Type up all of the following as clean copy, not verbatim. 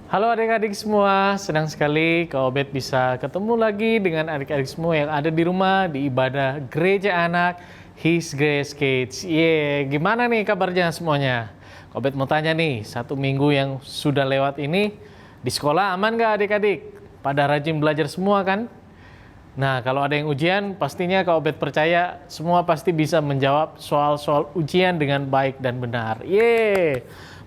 Halo adik-adik semua, senang sekali Kak Obed bisa ketemu lagi dengan adik-adik semua yang ada di rumah di ibadah Gereja Anak His Grace Kids. Gimana nih kabarnya semuanya? Kak Obed mau tanya nih, 1 minggu yang sudah lewat ini di sekolah aman gak adik-adik? Pada rajin belajar semua kan? Nah, kalau ada yang ujian, pastinya Kak Obed percaya semua pasti bisa menjawab soal-soal ujian dengan baik dan benar.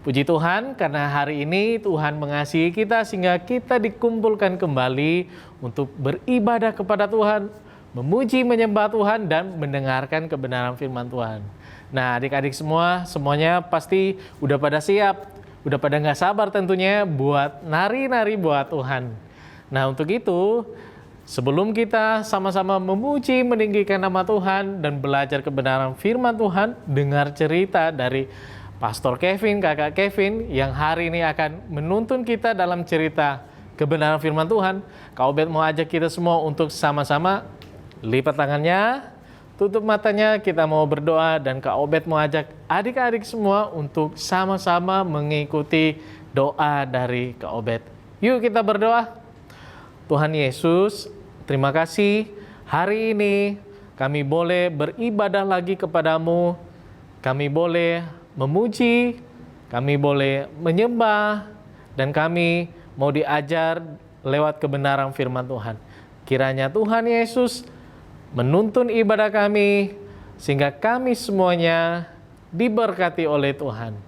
Puji Tuhan karena hari ini Tuhan mengasihi kita sehingga kita dikumpulkan kembali untuk beribadah kepada Tuhan, memuji menyembah Tuhan dan mendengarkan kebenaran firman Tuhan. Nah, adik-adik semuanya pasti udah pada siap, udah pada nggak sabar tentunya buat nari-nari buat Tuhan. Nah, untuk itu sebelum kita sama-sama memuji, meninggikan nama Tuhan dan belajar kebenaran firman Tuhan, dengar cerita dari Pastor Kevin, Kakak Kevin yang hari ini akan menuntun kita dalam cerita kebenaran firman Tuhan. Kak Obed mau ajak kita semua untuk sama-sama lipat tangannya, tutup matanya, kita mau berdoa dan Kak Obed mau ajak adik-adik semua untuk sama-sama mengikuti doa dari Kak Obed. Yuk kita berdoa. Tuhan Yesus, terima kasih hari ini kami boleh beribadah lagi kepadamu, kami boleh memuji, kami boleh menyembah, dan kami mau diajar lewat kebenaran firman Tuhan. Kiranya Tuhan Yesus menuntun ibadah kami, sehingga kami semuanya diberkati oleh Tuhan.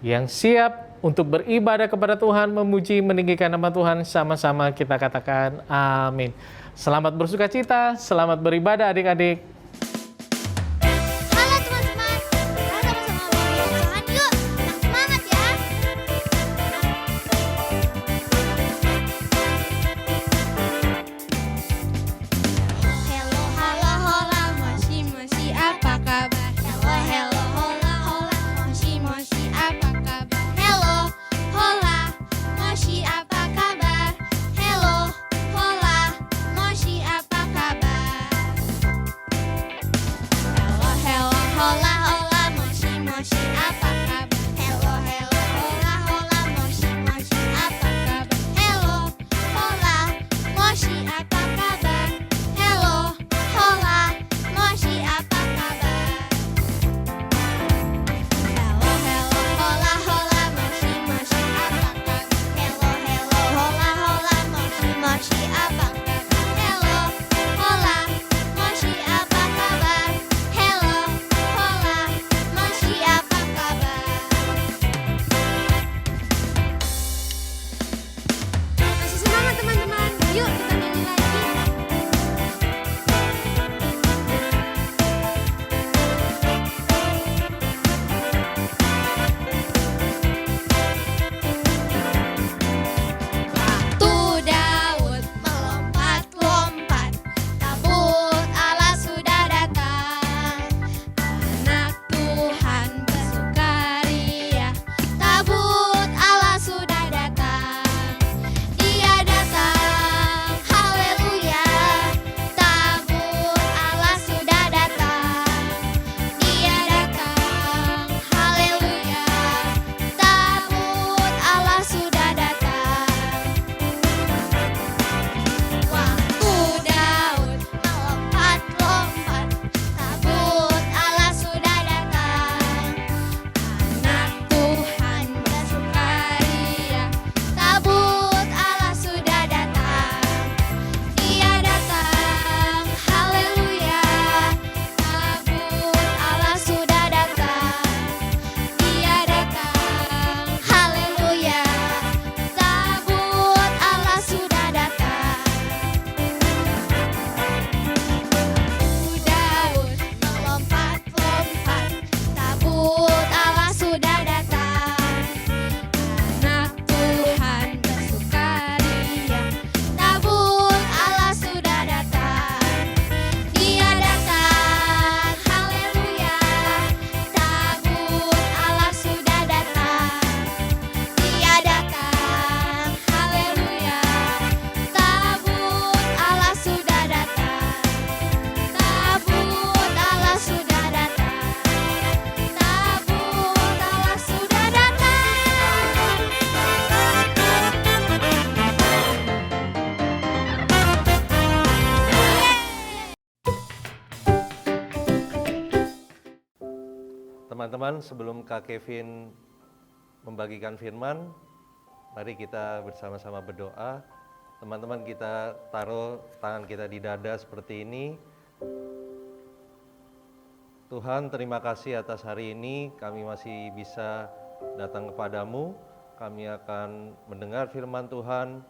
Yang siap untuk beribadah kepada Tuhan, memuji, meninggikan nama Tuhan, sama-sama kita katakan amin. Selamat bersuka cita, selamat beribadah adik-adik. Teman-teman, sebelum Kak Kevin membagikan firman, mari kita bersama-sama berdoa. Teman-teman, kita taruh tangan kita di dada seperti ini. Tuhan, terima kasih atas hari ini kami masih bisa datang kepadamu. Kami akan mendengar firman Tuhan.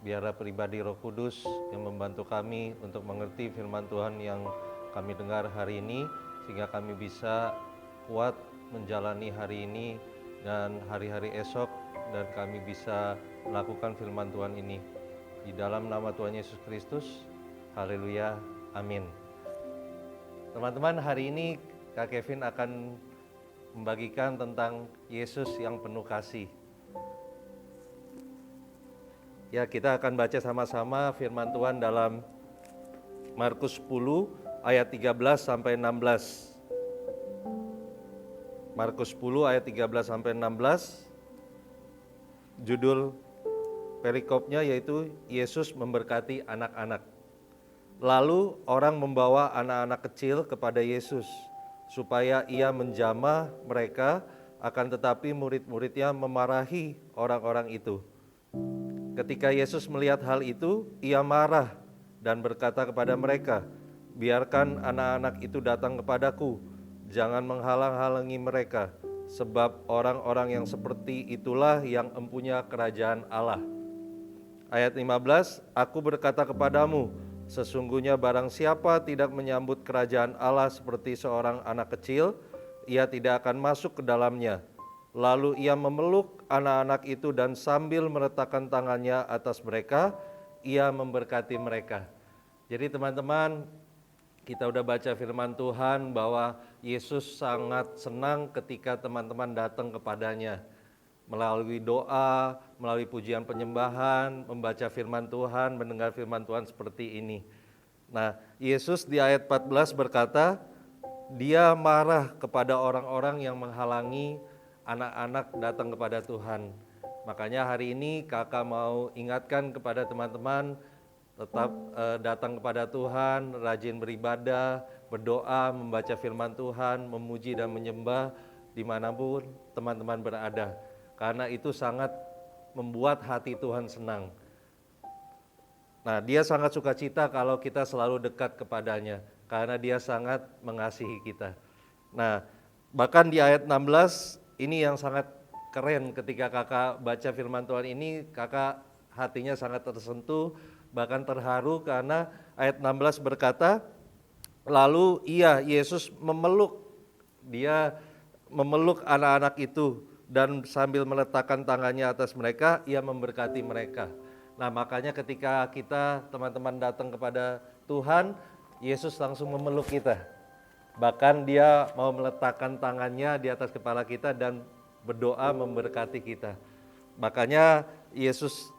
Biarlah pribadi Roh Kudus yang membantu kami untuk mengerti firman Tuhan yang kami dengar hari ini, sehingga kami bisa kuat menjalani hari ini dan hari-hari esok, dan kami bisa melakukan firman Tuhan ini. Di dalam nama Tuhan Yesus Kristus, haleluya, amin. Teman-teman, hari ini Kak Kevin akan membagikan tentang Yesus yang penuh kasih. Ya, kita akan baca sama-sama firman Tuhan dalam Markus 10 ayat 13 sampai 16. Markus 10 ayat 13 sampai 16. Judul perikopnya yaitu Yesus memberkati anak-anak. Lalu orang membawa anak-anak kecil kepada Yesus supaya ia menjamah mereka, akan tetapi murid-muridnya memarahi orang-orang itu. Ketika Yesus melihat hal itu, ia marah dan berkata kepada mereka, "Biarkan anak-anak itu datang kepadaku, jangan menghalang-halangi mereka, sebab orang-orang yang seperti itulah yang empunya kerajaan Allah." Ayat 15, "Aku berkata kepadamu, sesungguhnya barang siapa tidak menyambut kerajaan Allah seperti seorang anak kecil, ia tidak akan masuk ke dalamnya." Lalu ia memeluk anak-anak itu dan sambil meletakkan tangannya atas mereka, ia memberkati mereka. Jadi teman-teman, kita udah baca firman Tuhan bahwa Yesus sangat senang ketika teman-teman datang kepadanya. Melalui doa, melalui pujian penyembahan, membaca firman Tuhan, mendengar firman Tuhan seperti ini. Nah, Yesus di ayat 14 berkata, dia marah kepada orang-orang yang menghalangi anak-anak datang kepada Tuhan. Makanya hari ini kakak mau ingatkan kepada teman-teman, tetap datang kepada Tuhan, rajin beribadah, berdoa, membaca firman Tuhan, memuji dan menyembah dimanapun teman-teman berada. Karena itu sangat membuat hati Tuhan senang. Nah, dia sangat sukacita kalau kita selalu dekat kepadanya, karena dia sangat mengasihi kita. Nah, bahkan di ayat 16, ini yang sangat keren ketika kakak baca firman Tuhan ini, kakak hatinya sangat tersentuh, bahkan terharu karena ayat 16 berkata, lalu Yesus dia memeluk anak-anak itu dan sambil meletakkan tangannya atas mereka, ia memberkati mereka. Nah, makanya ketika kita teman-teman datang kepada Tuhan, Yesus langsung memeluk kita. Bahkan dia mau meletakkan tangannya di atas kepala kita dan berdoa memberkati kita. Makanya Yesus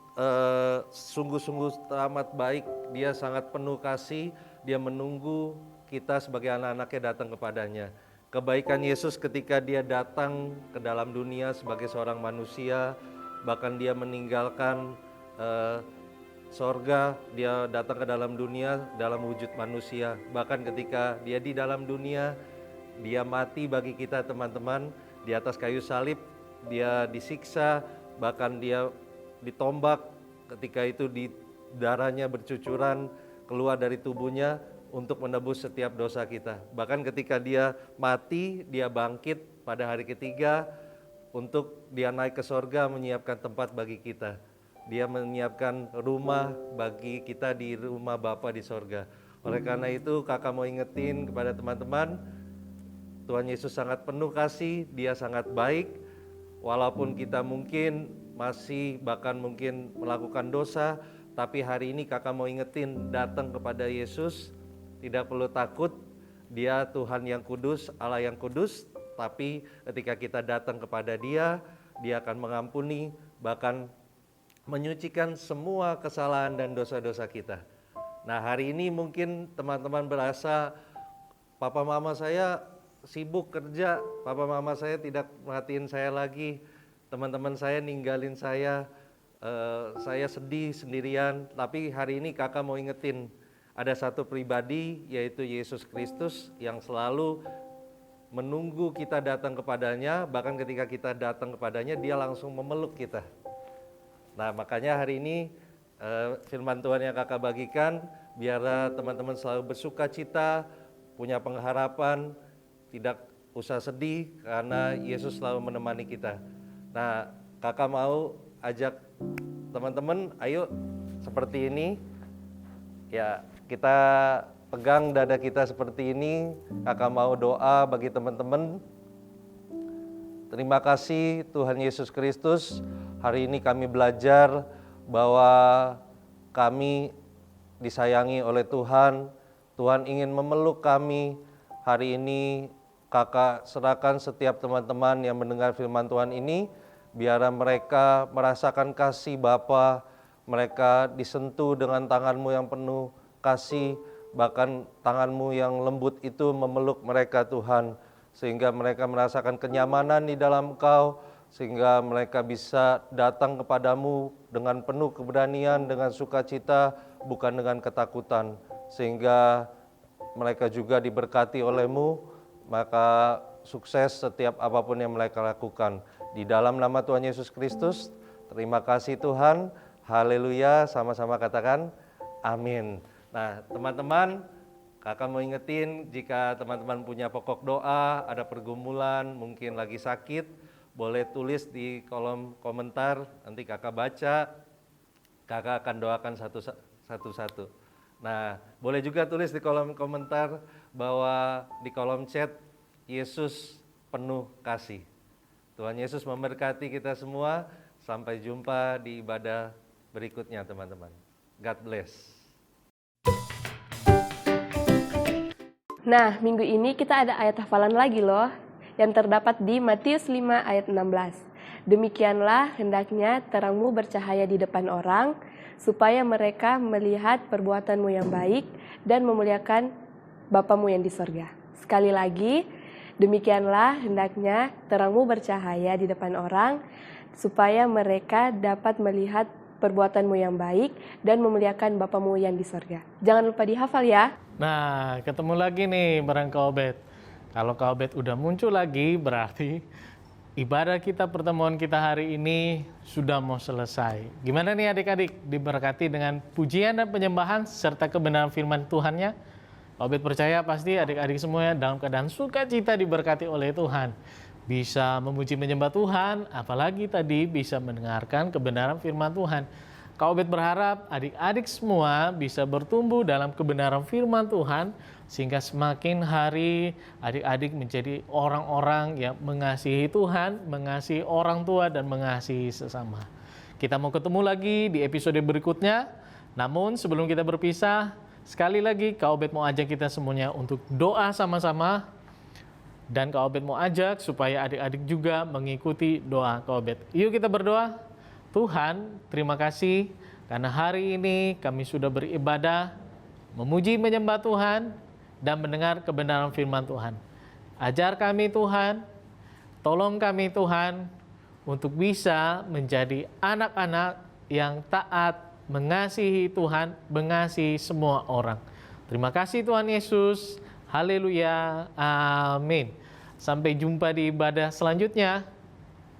sungguh-sungguh amat baik, dia sangat penuh kasih, dia menunggu kita sebagai anak-anaknya datang kepadanya. Kebaikan Yesus ketika dia datang ke dalam dunia sebagai seorang manusia, bahkan dia meninggalkan sorga, dia datang ke dalam dunia dalam wujud manusia. Bahkan ketika dia di dalam dunia, dia mati bagi kita teman-teman, di atas kayu salib, dia disiksa, bahkan dia ditombak, ketika itu di darahnya bercucuran keluar dari tubuhnya untuk menebus setiap dosa kita. Bahkan ketika dia mati, dia bangkit pada hari ketiga untuk dia naik ke sorga menyiapkan tempat bagi kita. Dia menyiapkan rumah bagi kita di rumah Bapa di sorga. Oleh karena itu kakak mau ingetin kepada teman-teman, Tuhan Yesus sangat penuh kasih, dia sangat baik. Walaupun kita mungkin masih bahkan mungkin melakukan dosa, tapi hari ini kakak mau ingetin, datang kepada Yesus, tidak perlu takut, dia Tuhan yang kudus, Allah yang kudus. Tapi ketika kita datang kepada dia, dia akan mengampuni, bahkan menyucikan semua kesalahan dan dosa-dosa kita. Nah, hari ini mungkin teman-teman berasa, papa mama saya sibuk kerja, papa mama saya tidak perhatiin saya lagi, teman-teman saya ninggalin saya sedih sendirian. Tapi hari ini kakak mau ingetin, ada satu pribadi yaitu Yesus Kristus yang selalu menunggu kita datang kepadanya, bahkan ketika kita datang kepadanya, dia langsung memeluk kita. Nah, makanya hari ini firman Tuhan yang kakak bagikan, biarlah teman-teman selalu bersuka cita, punya pengharapan, tidak usah sedih karena Yesus selalu menemani kita. Nah, kakak mau ajak teman-teman, ayo seperti ini, ya kita pegang dada kita seperti ini. Kakak mau doa bagi teman-teman. Terima kasih Tuhan Yesus Kristus. Hari ini kami belajar bahwa kami disayangi oleh Tuhan. Tuhan ingin memeluk kami. Hari ini kakak serahkan setiap teman-teman yang mendengar firman Tuhan ini, biar mereka merasakan kasih Bapa, mereka disentuh dengan tangan-Mu yang penuh kasih, bahkan tangan-Mu yang lembut itu memeluk mereka Tuhan, sehingga mereka merasakan kenyamanan di dalam Engkau, sehingga mereka bisa datang kepadamu dengan penuh keberanian, dengan sukacita, bukan dengan ketakutan, sehingga mereka juga diberkati oleh-Mu, maka sukses setiap apapun yang mereka lakukan. Di dalam nama Tuhan Yesus Kristus, terima kasih Tuhan, haleluya, sama-sama katakan amin. Nah teman-teman, kakak mau ingetin jika teman-teman punya pokok doa, ada pergumulan, mungkin lagi sakit, boleh tulis di kolom komentar, nanti kakak baca, kakak akan doakan satu-satu. Nah boleh juga tulis di kolom komentar bahwa di kolom chat, Yesus penuh kasih. Tuhan Yesus memberkati kita semua, sampai jumpa di ibadah berikutnya teman-teman. God bless. Nah, minggu ini kita ada ayat hafalan lagi loh, yang terdapat di Matius 5 ayat 16. Demikianlah hendaknya terangmu bercahaya di depan orang, supaya mereka melihat perbuatanmu yang baik dan memuliakan Bapamu yang di sorga. Sekali lagi, demikianlah hendaknya terangmu bercahaya di depan orang, supaya mereka dapat melihat perbuatanmu yang baik dan memuliakan Bapamu yang di sorga. Jangan lupa dihafal ya. Nah, ketemu lagi nih bareng Kak Obed. Kalau Kak Obed udah muncul lagi, berarti ibadah kita, pertemuan kita hari ini sudah mau selesai. Gimana nih adik-adik? Diberkati dengan pujian dan penyembahan serta kebenaran firman Tuhannya? Kak Obed percaya pasti adik-adik semuanya dalam keadaan sukacita diberkati oleh Tuhan. Bisa memuji menyembah Tuhan, apalagi tadi bisa mendengarkan kebenaran firman Tuhan. Kak Obed berharap adik-adik semua bisa bertumbuh dalam kebenaran firman Tuhan, sehingga semakin hari adik-adik menjadi orang-orang yang mengasihi Tuhan, mengasihi orang tua, dan mengasihi sesama. Kita mau ketemu lagi di episode berikutnya, namun sebelum kita berpisah, sekali lagi Kak Obed mau ajak kita semuanya untuk doa sama-sama, dan Kak Obed mau ajak supaya adik-adik juga mengikuti doa Kak Obed. Yuk kita berdoa. Tuhan, terima kasih karena hari ini kami sudah beribadah, memuji menyembah Tuhan, dan mendengar kebenaran firman Tuhan. Ajar kami Tuhan, tolong kami Tuhan, untuk bisa menjadi anak-anak yang taat, mengasihi Tuhan, mengasihi semua orang. Terima kasih Tuhan Yesus, haleluya, amin. Sampai jumpa di ibadah selanjutnya.